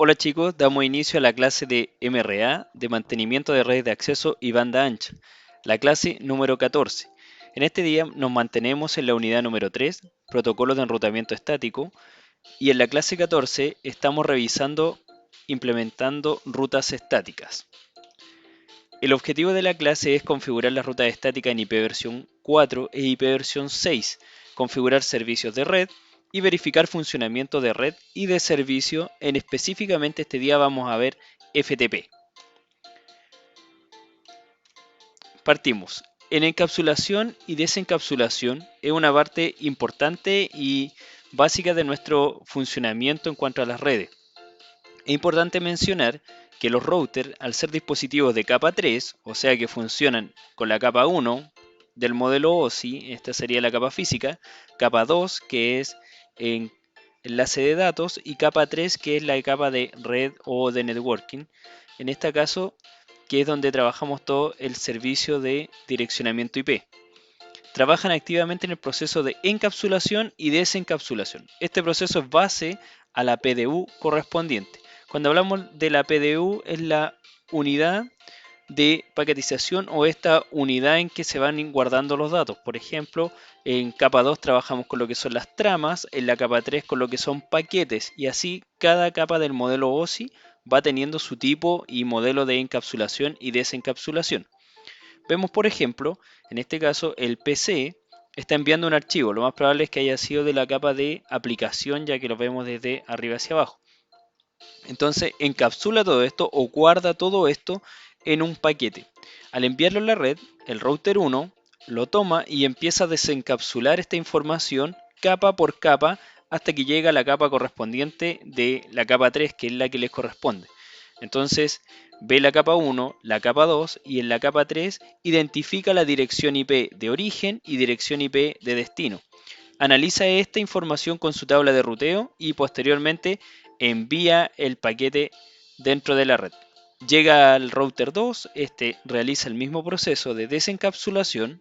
Hola chicos, damos inicio a la clase de MRA de mantenimiento de redes de acceso y banda ancha, la clase número 14. En este día nos mantenemos en la unidad número 3, protocolo de enrutamiento estático, y en la clase 14 estamos revisando implementando rutas estáticas. El objetivo de la clase es configurar las rutas estáticas en IP versión 4 e IP versión 6, configurar servicios de red y verificar funcionamiento de red y de servicio. Específicamente este día vamos a ver FTP. Partimos. En encapsulación y desencapsulación es una parte importante y básica de nuestro funcionamiento en cuanto a las redes. Es importante mencionar que los routers, al ser dispositivos de capa 3, o sea que funcionan con la capa 1 del modelo OSI, esta sería la capa física, capa 2 que es enlace de datos y capa 3 que es la capa de red o de networking, en este caso que es donde trabajamos todo el servicio de direccionamiento IP. Trabajan activamente en el proceso de encapsulación y desencapsulación. Este proceso es base a la PDU correspondiente. Cuando hablamos de la PDU es la unidad de paquetización o esta unidad en que se van guardando los datos. Por ejemplo, en capa 2 trabajamos con lo que son las tramas, en la capa 3 con lo que son paquetes y así cada capa del modelo OSI va teniendo su tipo y modelo de encapsulación y desencapsulación. Vemos, por ejemplo, en este caso el PC está enviando un archivo. Lo más probable es que haya sido de la capa de aplicación, ya que lo vemos desde arriba hacia abajo. Entonces encapsula todo esto o guarda todo esto en un paquete. Al enviarlo a la red, el router 1 lo toma y empieza a desencapsular esta información capa por capa hasta que llega a la capa correspondiente de la capa 3, que es la que les corresponde. Entonces ve la capa 1, la capa 2 y en la capa 3 identifica la dirección IP de origen y dirección IP de destino. Analiza esta información con su tabla de ruteo y posteriormente envía el paquete dentro de la red. Llega al router 2, este realiza el mismo proceso de desencapsulación,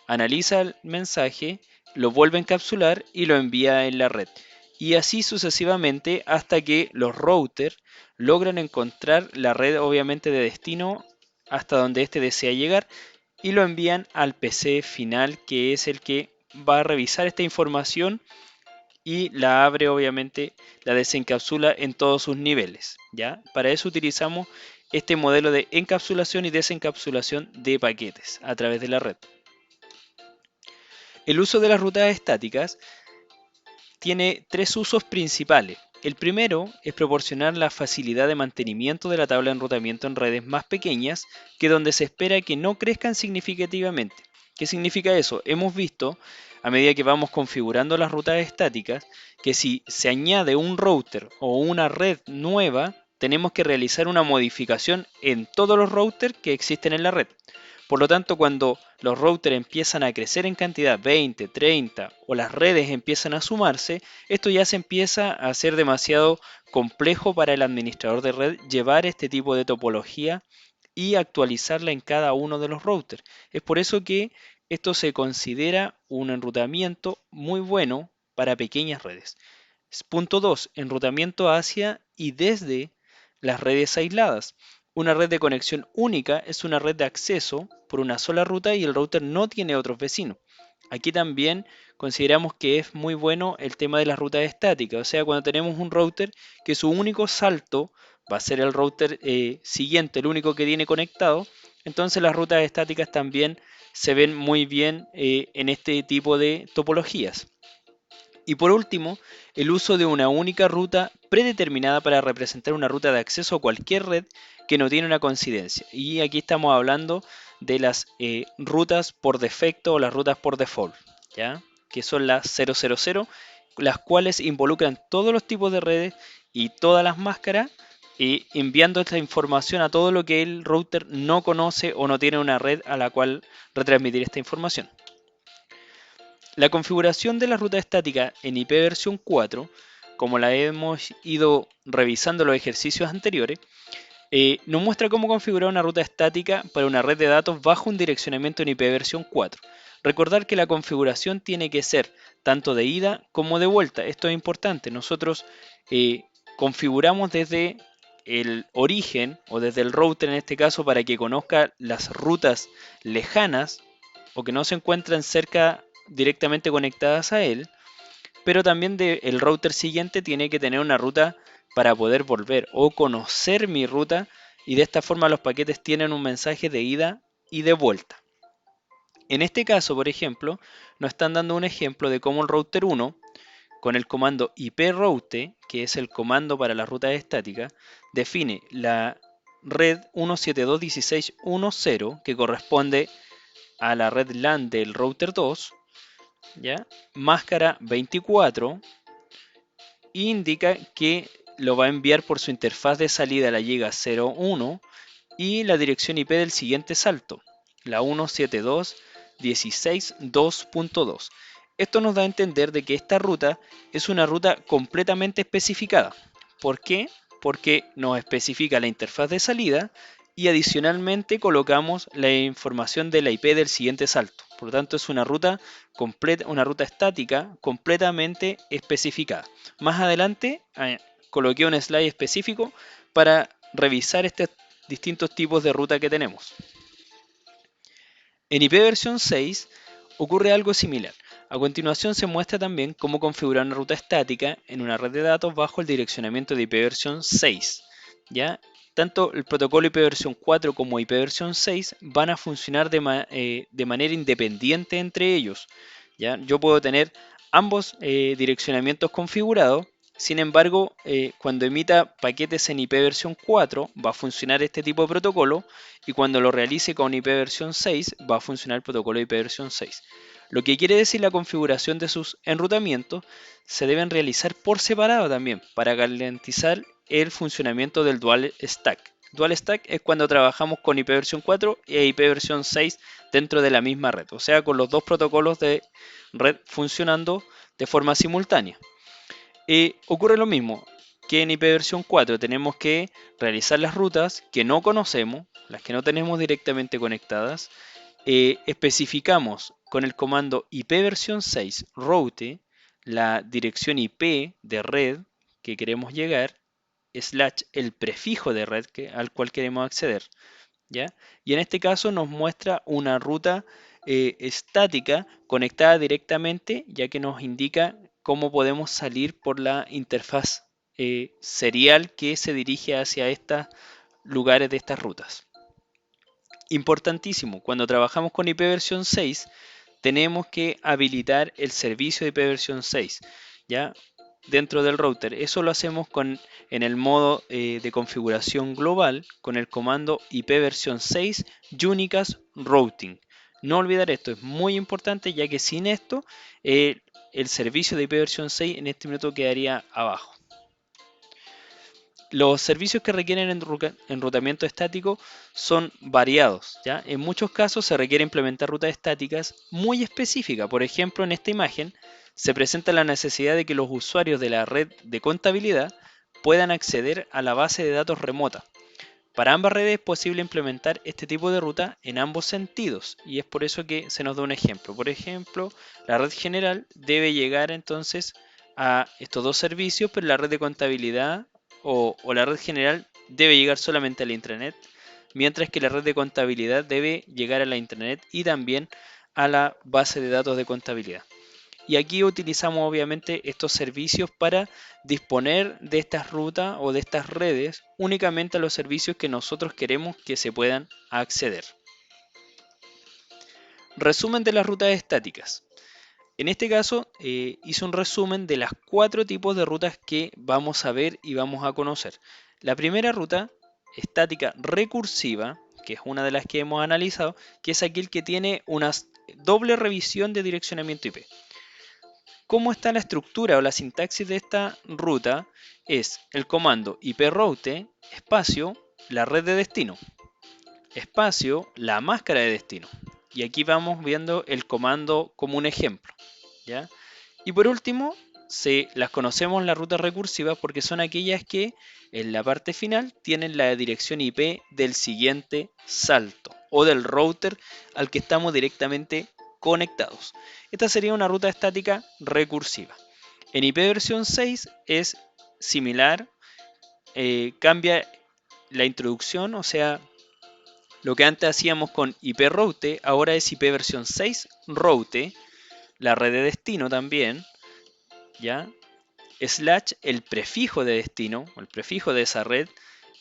analiza el mensaje, lo vuelve a encapsular y lo envía en la red. Y así sucesivamente hasta que los routers logran encontrar la red obviamente de destino hasta donde éste desea llegar y lo envían al PC final, que es el que va a revisar esta información y la abre, obviamente la desencapsula en todos sus niveles, ¿ya? Para eso utilizamos este modelo de encapsulación y desencapsulación de paquetes a través de la red. El uso de las rutas estáticas tiene tres usos principales. El primero es proporcionar la facilidad de mantenimiento de la tabla de enrutamiento en redes más pequeñas, que donde se espera que no crezcan significativamente. ¿Qué significa eso? Hemos visto, a medida que vamos configurando las rutas estáticas, que si se añade un router o una red nueva, tenemos que realizar una modificación en todos los routers que existen en la red. Por lo tanto, cuando los routers empiezan a crecer en cantidad 20, 30 o las redes empiezan a sumarse, esto ya se empieza a hacer demasiado complejo para el administrador de red llevar este tipo de topología y actualizarla en cada uno de los routers. Es por eso que esto se considera un enrutamiento muy bueno para pequeñas redes. Punto 2. Enrutamiento hacia y desde las redes aisladas. Una red de conexión única es una red de acceso por una sola ruta y el router no tiene otros vecinos. Aquí también consideramos que es muy bueno el tema de las rutas estáticas, o sea, cuando tenemos un router que su único salto va a ser el router siguiente, el único que tiene conectado, entonces las rutas estáticas también se ven muy bien en este tipo de topologías. Y por último, el uso de una única ruta predeterminada para representar una ruta de acceso a cualquier red que no tiene una coincidencia. Y aquí estamos hablando de las rutas por defecto o las rutas por default, ¿ya? Que son las 000, las cuales involucran todos los tipos de redes y todas las máscaras, y enviando esta información a todo lo que el router no conoce o no tiene una red a la cual retransmitir esta información. La configuración de la ruta estática en IP versión 4, como la hemos ido revisando en los ejercicios anteriores, nos muestra cómo configurar una ruta estática para una red de datos bajo un direccionamiento en IP versión 4. Recordar que la configuración tiene que ser tanto de ida como de vuelta. Esto es importante. Nosotros configuramos desde el origen o desde el router en este caso para que conozca las rutas lejanas o que no se encuentran cerca directamente conectadas a él, pero también el router siguiente tiene que tener una ruta para poder volver o conocer mi ruta, y de esta forma los paquetes tienen un mensaje de ida y de vuelta. En este caso, por ejemplo, nos están dando un ejemplo de cómo el router 1, con el comando iproute, que es el comando para las rutas estáticas, define la red 172.16.1.0, que corresponde a la red LAN del router 2, ¿ya? Máscara 24, e indica que lo va a enviar por su interfaz de salida, la giga 01, y la dirección IP del siguiente salto, la 172.16.2.2. Esto nos da a entender de que esta ruta es una ruta completamente especificada. ¿Por qué? Porque nos especifica la interfaz de salida y adicionalmente colocamos la información de la IP del siguiente salto. Por lo tanto, es una ruta completa, una ruta estática completamente especificada. Más adelante coloqué un slide específico para revisar estos distintos tipos de ruta que tenemos. En IPv 6 ocurre algo similar. A continuación se muestra también cómo configurar una ruta estática en una red de datos bajo el direccionamiento de IPv 6. ¿Ya? Tanto el protocolo IPv 4 como IPv 6 van a funcionar de manera independiente entre ellos. ¿Ya? Yo puedo tener ambos direccionamientos configurados. Sin embargo, cuando emita paquetes en IPv 4 va a funcionar este tipo de protocolo, y cuando lo realice con IPv 6 va a funcionar el protocolo IPv 6. Lo que quiere decir la configuración de sus enrutamientos se deben realizar por separado también para garantizar el funcionamiento del dual stack. Dual stack es cuando trabajamos con IPv 4 e IPv 6 dentro de la misma red, o sea, con los dos protocolos de red funcionando de forma simultánea. Ocurre lo mismo que en IPv 4, tenemos que realizar las rutas que no conocemos, las que no tenemos directamente conectadas. Especificamos con el comando IPv 6 route la dirección IP de red que queremos llegar, slash el prefijo de red al cual queremos acceder, ¿ya? Y en este caso nos muestra una ruta estática conectada directamente, ya que nos indica cómo podemos salir por la interfaz serial que se dirige hacia estos lugares de estas rutas. Importantísimo, cuando trabajamos con IPv 6 tenemos que habilitar el servicio de IPv 6, ¿ya? Dentro del router. Eso lo hacemos en el modo de configuración global con el comando IPv 6 Unicast Routing. No olvidar esto, es muy importante, ya que sin esto el servicio de IPv 6 en este minuto quedaría abajo. Los servicios que requieren enrutamiento estático son variados, ¿ya? En muchos casos se requiere implementar rutas estáticas muy específicas. Por ejemplo, en esta imagen se presenta la necesidad de que los usuarios de la red de contabilidad puedan acceder a la base de datos remota. Para ambas redes es posible implementar este tipo de ruta en ambos sentidos, y es por eso que se nos da un ejemplo. Por ejemplo, la red general debe llegar entonces a estos dos servicios, pero la red de contabilidad o la red general debe llegar solamente a la intranet, mientras que la red de contabilidad debe llegar a la intranet y también a la base de datos de contabilidad. Y aquí utilizamos obviamente estos servicios para disponer de estas rutas o de estas redes únicamente a los servicios que nosotros queremos que se puedan acceder. Resumen de las rutas estáticas. En este caso hice un resumen de las 4 tipos de rutas que vamos a ver y vamos a conocer. La primera ruta estática recursiva, que es una de las que hemos analizado, que es aquel que tiene una doble revisión de direccionamiento IP. ¿Cómo está la estructura o la sintaxis de esta ruta? Es el comando iproute, espacio, la red de destino, espacio, la máscara de destino. Y aquí vamos viendo el comando como un ejemplo, ¿ya? Y por último, las conocemos las rutas recursivas porque son aquellas que en la parte final tienen la dirección IP del siguiente salto o del router al que estamos directamente conectados. Esta sería una ruta estática recursiva. En IPv 6 es similar, cambia la introducción, o sea, lo que antes hacíamos con IP route, ahora es IP versión 6 route, la red de destino también, ¿ya? Slash el prefijo de destino, o el prefijo de esa red,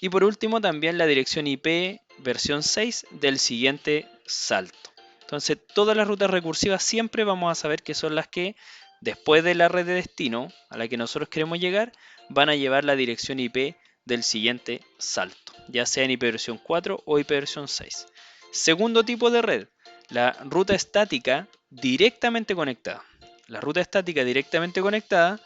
y por último también la dirección IP versión 6 del siguiente salto. Entonces todas las rutas recursivas siempre vamos a saber que son las que después de la red de destino a la que nosotros queremos llegar van a llevar la dirección IP del siguiente salto, ya sea en IP versión 4 o IP versión 6. Segundo tipo de red, la ruta estática directamente conectada. La ruta estática directamente conectada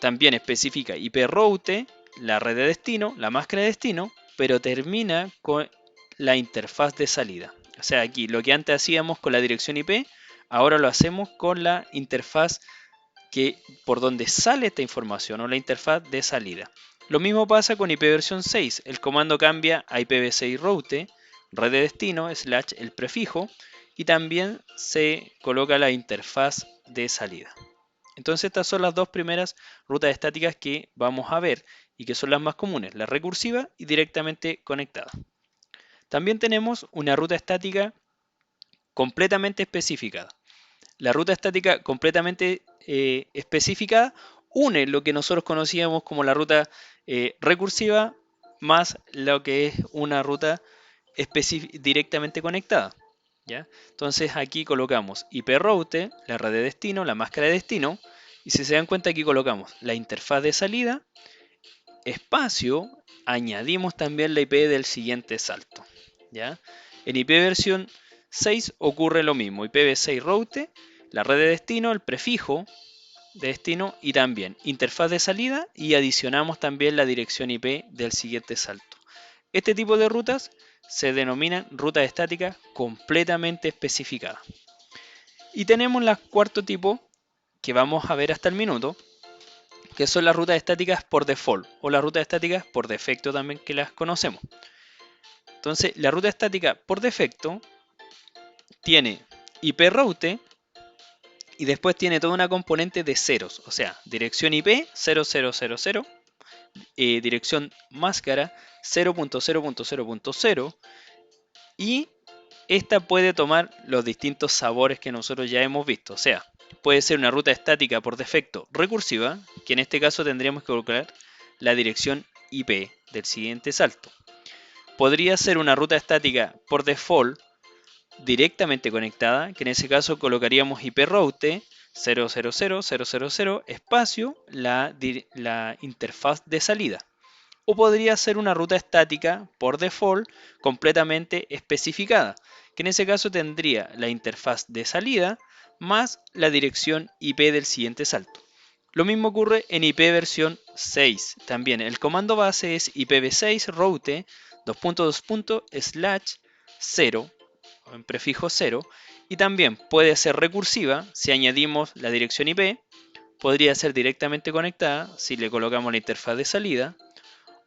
también especifica IP route, la red de destino, la máscara de destino, pero termina con la interfaz de salida. O sea, aquí lo que antes hacíamos con la dirección IP, ahora lo hacemos con la interfaz por donde sale esta información o la interfaz de salida. Lo mismo pasa con IP versión 6. El comando cambia a IPv6 route, red de destino, slash el prefijo, y también se coloca la interfaz de salida. Entonces estas son las dos primeras rutas estáticas que vamos a ver y que son las más comunes, la recursiva y directamente conectada. También tenemos una ruta estática completamente especificada. La ruta estática completamente especificada une lo que nosotros conocíamos como la ruta recursiva más lo que es una ruta directamente conectada. ¿Ya? Entonces aquí colocamos IP route, la red de destino, la máscara de destino, y si se dan cuenta aquí colocamos la interfaz de salida, espacio, añadimos también la IP del siguiente salto. ¿Ya? En IP versión 6 ocurre lo mismo, IPv6 route, la red de destino, el prefijo de destino y también interfaz de salida y adicionamos también la dirección IP del siguiente salto. Este tipo de rutas se denominan rutas estáticas completamente especificadas. Y tenemos el cuarto tipo que vamos a ver hasta el minuto, que son las rutas estáticas por default o las rutas estáticas por defecto también que las conocemos. Entonces, la ruta estática por defecto tiene IP route y después tiene toda una componente de ceros, o sea, dirección IP 0000, dirección máscara 0.0.0.0 y esta puede tomar los distintos sabores que nosotros ya hemos visto, o sea, puede ser una ruta estática por defecto recursiva, que en este caso tendríamos que colocar la dirección IP del siguiente salto. Podría ser una ruta estática por default directamente conectada, que en ese caso colocaríamos IP route 000 espacio la interfaz de salida. O podría ser una ruta estática por default completamente especificada, que en ese caso tendría la interfaz de salida más la dirección IP del siguiente salto. Lo mismo ocurre en IP versión 6. También el comando base es IPv6 route 2.2./0 en prefijo 0 y también puede ser recursiva si añadimos la dirección IP, podría ser directamente conectada si le colocamos la interfaz de salida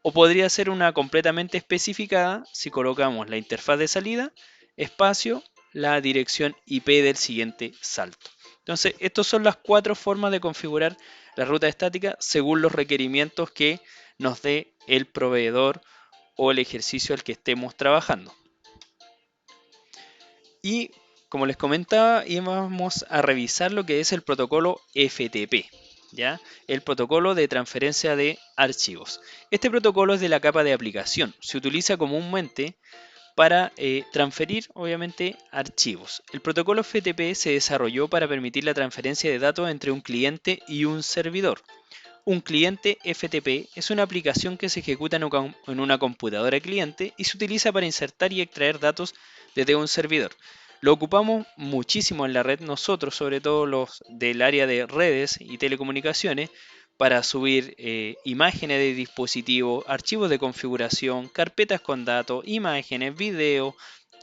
o podría ser una completamente especificada si colocamos la interfaz de salida, espacio, la dirección IP del siguiente salto. Entonces, estas son las cuatro formas de configurar la ruta estática según los requerimientos que nos dé el proveedor o el ejercicio al que estemos trabajando. Y como les comentaba, íbamos a revisar lo que es el protocolo FTP, ¿ya? El protocolo de transferencia de archivos. Este protocolo es de la capa de aplicación. Se utiliza comúnmente para transferir, obviamente, archivos. El protocolo FTP se desarrolló para permitir la transferencia de datos entre un cliente y un servidor. Un cliente FTP es una aplicación que se ejecuta en una computadora cliente y se utiliza para insertar y extraer datos desde un servidor. Lo ocupamos muchísimo en la red nosotros, sobre todo los del área de redes y telecomunicaciones, para subir imágenes de dispositivos, archivos de configuración, carpetas con datos, imágenes, videos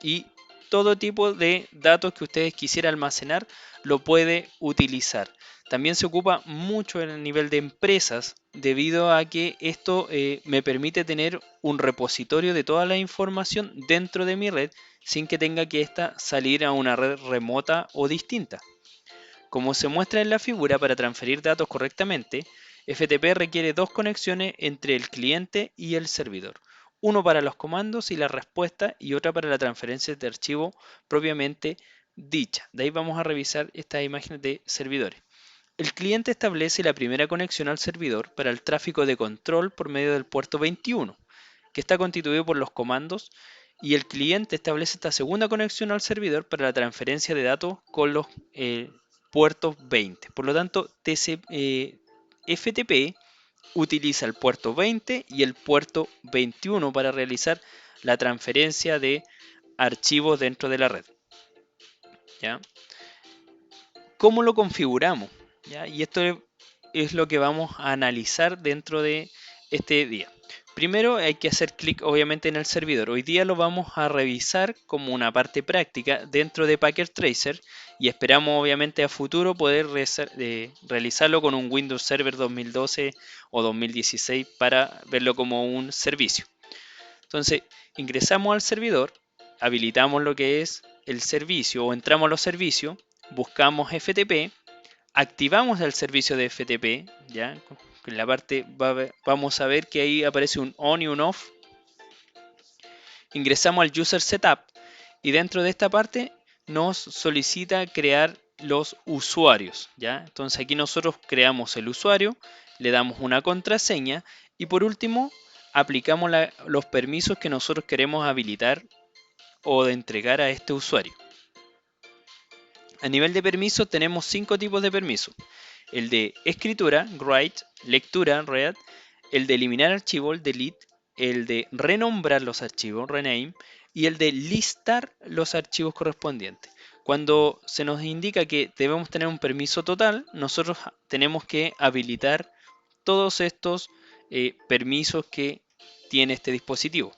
y todo tipo de datos que ustedes quisieran almacenar lo puede utilizar. También se ocupa mucho en el nivel de empresas debido a que esto me permite tener un repositorio de toda la información dentro de mi red sin que tenga que esta salir a una red remota o distinta. Como se muestra en la figura, para transferir datos correctamente, FTP requiere dos conexiones entre el cliente y el servidor. Uno para los comandos y la respuesta y otra para la transferencia de archivo propiamente dicha. De ahí vamos a revisar estas imágenes de servidores. El cliente establece la primera conexión al servidor para el tráfico de control por medio del puerto 21, que está constituido por los comandos, y el cliente establece esta segunda conexión al servidor para la transferencia de datos con los puertos 20. Por lo tanto, FTP utiliza el puerto 20 y el puerto 21 para realizar la transferencia de archivos dentro de la red. ¿Ya? ¿Cómo lo configuramos? ¿Ya? Y esto es lo que vamos a analizar dentro de este día. Primero hay que hacer clic obviamente en el servidor. Hoy día lo vamos a revisar como una parte práctica dentro de Packet Tracer y esperamos obviamente a futuro poder realizarlo con un Windows Server 2012 o 2016 para verlo como un servicio. Entonces ingresamos al servidor, habilitamos lo que es el servicio o entramos a los servicios, buscamos FTP, activamos el servicio de FTP, ¿ya? En la parte vamos a ver que ahí aparece un on y un off. Ingresamos al user setup y dentro de esta parte nos solicita crear los usuarios, ¿ya? Entonces aquí nosotros creamos el usuario, le damos una contraseña y por último aplicamos los permisos que nosotros queremos habilitar o de entregar a este usuario. A nivel de permisos tenemos 5 tipos de permisos. El de escritura, write, lectura, read, el de eliminar archivos, delete, el de renombrar los archivos, rename, y el de listar los archivos correspondientes. Cuando se nos indica que debemos tener un permiso total, nosotros tenemos que habilitar todos estos permisos que tiene este dispositivo.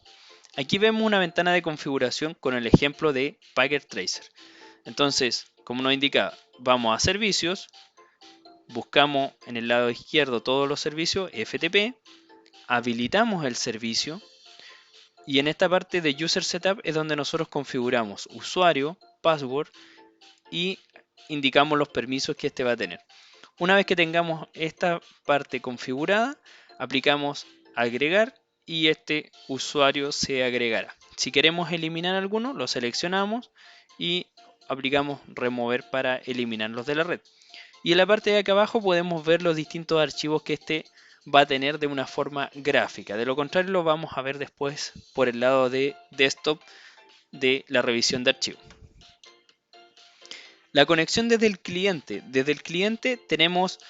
Aquí vemos una ventana de configuración con el ejemplo de Packet Tracer. Entonces, como nos indica, vamos a servicios, buscamos en el lado izquierdo todos los servicios, FTP, habilitamos el servicio y en esta parte de User Setup es donde nosotros configuramos usuario, password y indicamos los permisos que este va a tener. Una vez que tengamos esta parte configurada, aplicamos agregar y este usuario se agregará. Si queremos eliminar alguno, lo seleccionamos y aplicamos remover para eliminarlos de la red. Y en la parte de acá abajo podemos ver los distintos archivos que este va a tener de una forma gráfica. De lo contrario lo vamos a ver después por el lado de desktop de la revisión de archivos. La conexión desde el cliente. Desde el cliente tenemos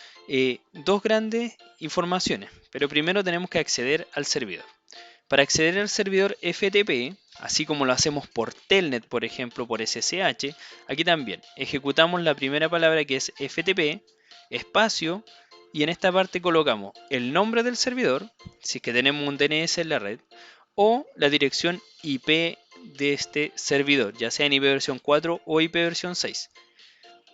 dos grandes informaciones, pero primero tenemos que acceder al servidor. Para acceder al servidor FTP, así como lo hacemos por Telnet, por ejemplo, por SSH, aquí también ejecutamos la primera palabra que es FTP, espacio, y en esta parte colocamos el nombre del servidor, si es que tenemos un DNS en la red, o la dirección IP de este servidor, ya sea en IP versión 4 o IP versión 6.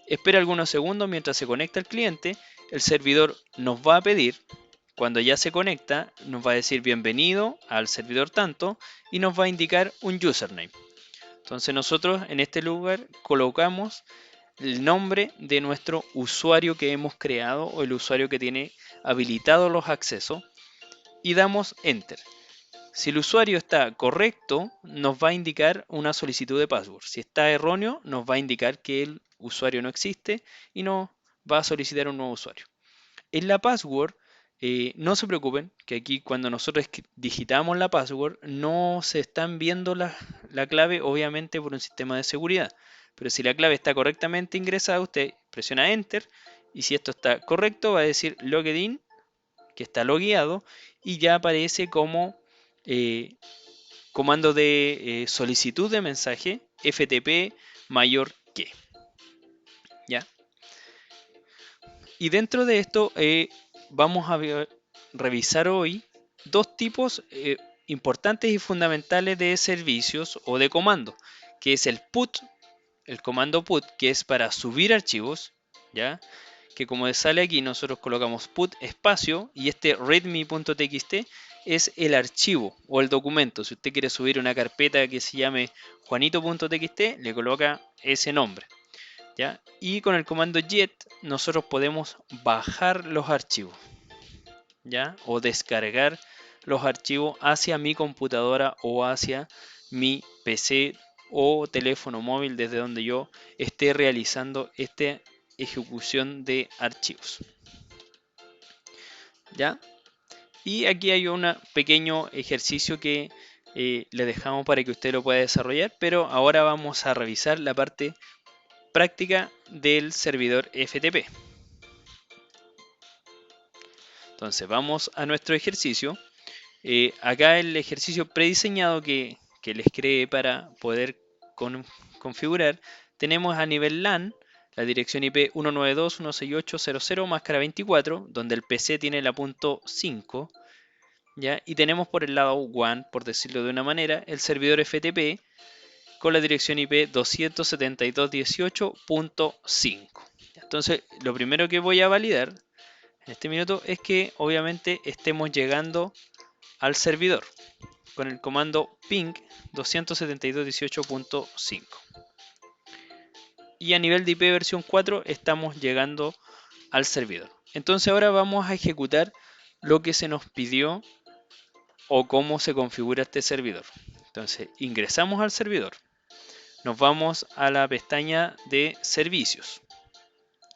Espera algunos segundos mientras se conecta el cliente, el servidor nos va a pedir. Cuando ya se conecta, nos va a decir bienvenido al servidor tanto y nos va a indicar un username. Entonces nosotros en este lugar colocamos el nombre de nuestro usuario que hemos creado o el usuario que tiene habilitados los accesos y damos enter. Si el usuario está correcto, nos va a indicar una solicitud de password. Si está erróneo, nos va a indicar que el usuario no existe y nos va a solicitar un nuevo usuario. En la password, no se preocupen, que aquí cuando nosotros digitamos la password no se están viendo la clave, obviamente por un sistema de seguridad. Pero si la clave está correctamente ingresada, usted presiona Enter y si esto está correcto va a decir Logged in, que está logueado y ya aparece como comando de solicitud de mensaje FTP mayor que. ¿Ya? Y dentro de esto vamos a revisar hoy dos tipos importantes y fundamentales de servicios o de comandos, que es el put, el comando put, que es para subir archivos, ¿ya? Que como sale aquí nosotros colocamos put espacio y este readme.txt es el archivo o el documento. Si usted quiere subir una carpeta que se llame juanito.txt, le coloca ese nombre. ¿Ya? Y con el comando jet nosotros podemos bajar los archivos. ¿ya? O descargar los archivos hacia mi computadora o hacia mi PC o teléfono móvil desde donde yo esté realizando esta ejecución de archivos, ¿ya? Y aquí hay un pequeño ejercicio que le dejamos para que usted lo pueda desarrollar, pero ahora vamos a revisar la parte práctica del servidor FTP. Entonces vamos a nuestro ejercicio. Acá el ejercicio prediseñado que les creé para poder configurar, tenemos a nivel LAN la dirección IP 192.168.0.0 máscara 24, donde el PC tiene la punto 5, ¿ya? Y tenemos por el lado WAN, por decirlo de una manera, el servidor FTP con la dirección IP 272.18.5. Entonces, lo primero que voy a validar en este minuto es que obviamente estemos llegando al servidor con el comando ping 272.18.5. Y a nivel de IP versión 4 estamos llegando al servidor. Entonces ahora vamos a ejecutar lo que se nos pidió o cómo se configura este servidor. Entonces ingresamos al servidor. Nos vamos a la pestaña de servicios.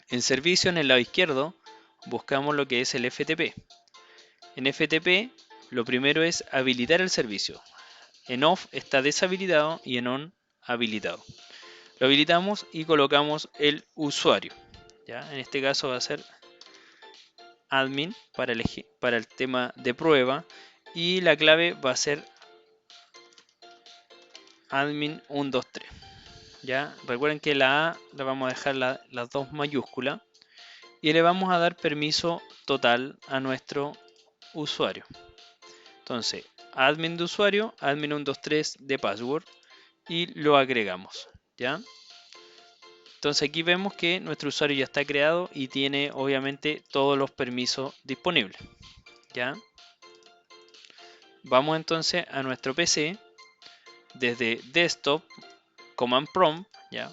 En servicio, en el lado izquierdo, buscamos lo que es el FTP. En FTP, lo primero es habilitar el servicio. En off está deshabilitado y en on habilitado. Lo habilitamos y colocamos el usuario. ¿Ya? En este caso va a ser admin para el tema de prueba y la clave va a ser admin 123. ¿Ya? Recuerden que la A la vamos a dejar las dos mayúsculas y le vamos a dar permiso total a nuestro usuario. Entonces, admin de usuario, admin 123 de password y lo agregamos, ¿ya? Entonces aquí vemos que nuestro usuario ya está creado y tiene obviamente todos los permisos disponibles, ¿ya? Vamos entonces a nuestro PC desde desktop, command prompt, ¿ya?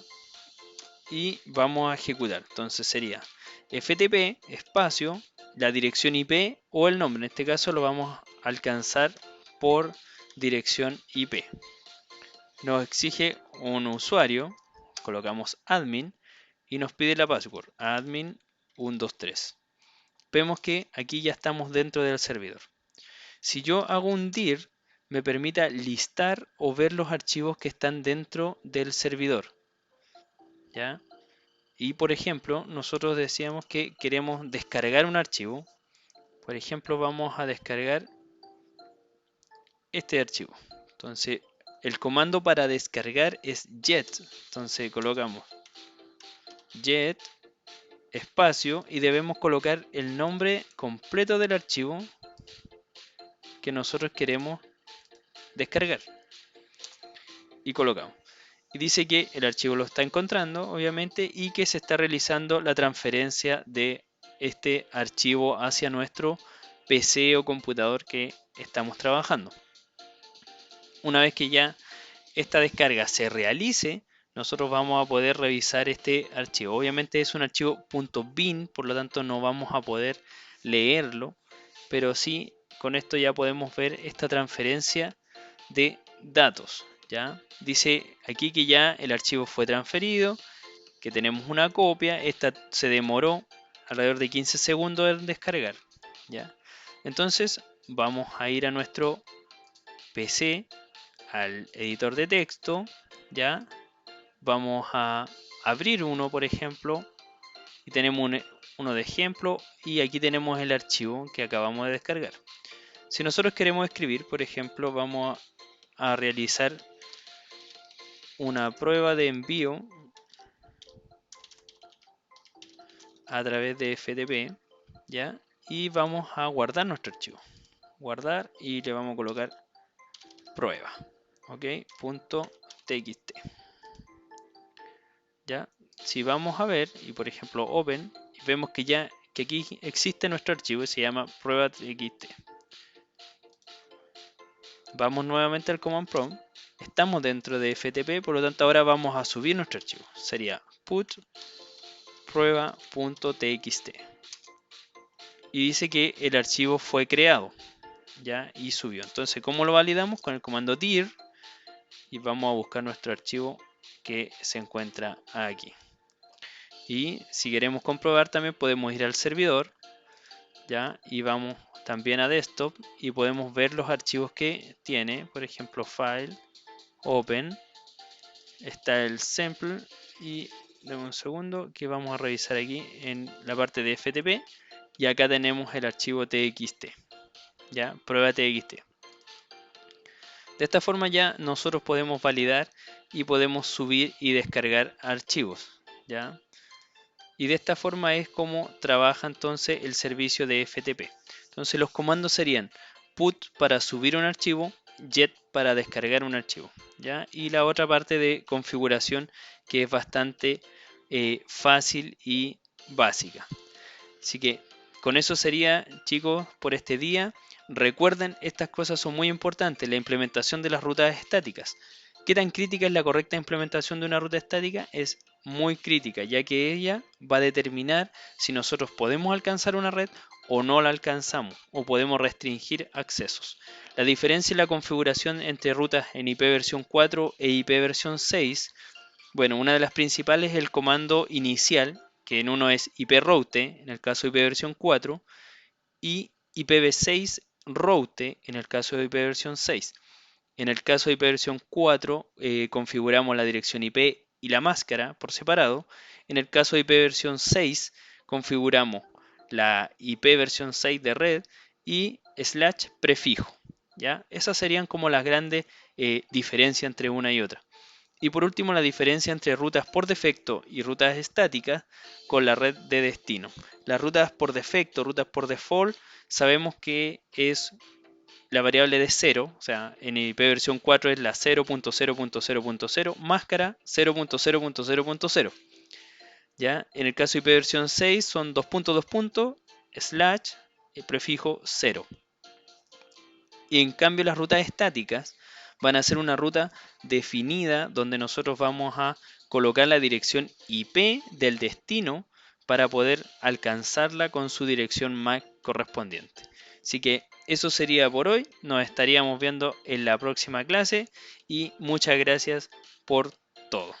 Y vamos a ejecutar. Entonces sería ftp espacio la dirección IP o el nombre. En este caso lo vamos a alcanzar por dirección IP. Nos exige un usuario, colocamos admin y nos pide la password, admin 123. Vemos que aquí ya estamos dentro del servidor. Si yo hago un dir, me permita listar o ver los archivos que están dentro del servidor, ¿ya? Y por ejemplo, nosotros decíamos que queremos descargar un archivo. Por ejemplo, vamos a descargar este archivo. Entonces, el comando para descargar es get. Entonces, colocamos get espacio y debemos colocar el nombre completo del archivo que nosotros queremos descargar. Y colocamos. Y dice que el archivo lo está encontrando, obviamente, y que se está realizando la transferencia de este archivo hacia nuestro PC o computador que estamos trabajando. Una vez que ya esta descarga se realice, nosotros vamos a poder revisar este archivo. Obviamente es un archivo .bin, por lo tanto no vamos a poder leerlo, pero sí con esto ya podemos ver esta transferencia de datos. ¿Ya? Dice aquí que ya el archivo fue transferido, que tenemos una copia, esta se demoró alrededor de 15 segundos en descargar. ¿Ya? Entonces vamos a ir a nuestro PC, al editor de texto, ¿ya? Vamos a abrir uno, por ejemplo, y tenemos uno de ejemplo, y aquí tenemos el archivo que acabamos de descargar. Si nosotros queremos escribir, por ejemplo, vamos a realizar una prueba de envío a través de FTP, ¿ya? Y vamos a guardar nuestro archivo. Guardar y le vamos a colocar prueba, ¿ok? .txt. ¿Ya? Si vamos a ver, y por ejemplo open, vemos que ya que aquí existe nuestro archivo y se llama prueba.txt. Vamos nuevamente al command prompt. Estamos dentro de FTP, por lo tanto ahora vamos a subir nuestro archivo. Sería put prueba.txt. y dice que el archivo fue creado, ¿ya? Y subió. Entonces, ¿cómo lo validamos? Con el comando dir, y vamos a buscar nuestro archivo que se encuentra aquí. Y si queremos comprobar también podemos ir al servidor, ¿ya? Y vamos también a desktop y podemos ver los archivos que tiene, por ejemplo, file, open, está el sample y dame un segundo que vamos a revisar aquí en la parte de FTP y acá tenemos el archivo txt, ¿ya? Prueba txt. De esta forma ya nosotros podemos validar y podemos subir y descargar archivos, ¿ya? Y de esta forma es como trabaja entonces el servicio de FTP. Entonces los comandos serían put para subir un archivo, get para descargar un archivo, ¿ya? Y la otra parte de configuración que es bastante fácil y básica. Así que con eso sería, chicos, por este día. Recuerden, estas cosas son muy importantes. La implementación de las rutas estáticas. ¿Qué tan crítica es la correcta implementación de una ruta estática? Es muy crítica, ya que ella va a determinar si nosotros podemos alcanzar una red o no la alcanzamos, o podemos restringir accesos. La diferencia en la configuración entre rutas en IP versión 4 e IP versión 6, bueno, una de las principales es el comando inicial, que en uno es iproute, en el caso de IP versión 4, y IPv6 route, en el caso de IP versión 6. En el caso de IP versión 4, configuramos la dirección IP y la máscara por separado. En el caso de IP versión 6, configuramos la IP versión 6 de red y slash prefijo, ¿ya? Esas serían como las grandes diferencias entre una y otra. Y por último, la diferencia entre rutas por defecto y rutas estáticas con la red de destino. Las rutas por defecto, rutas por default, sabemos que es la variable de 0, o sea, en IP versión 4 es la 0.0.0.0, máscara 0.0.0.0. ¿Ya? En el caso de IP versión 6 son 2.2. Slash prefijo 0. Y en cambio las rutas estáticas van a ser una ruta definida donde nosotros vamos a colocar la dirección IP del destino para poder alcanzarla con su dirección MAC correspondiente. Así que eso sería por hoy. Nos estaríamos viendo en la próxima clase y muchas gracias por todo.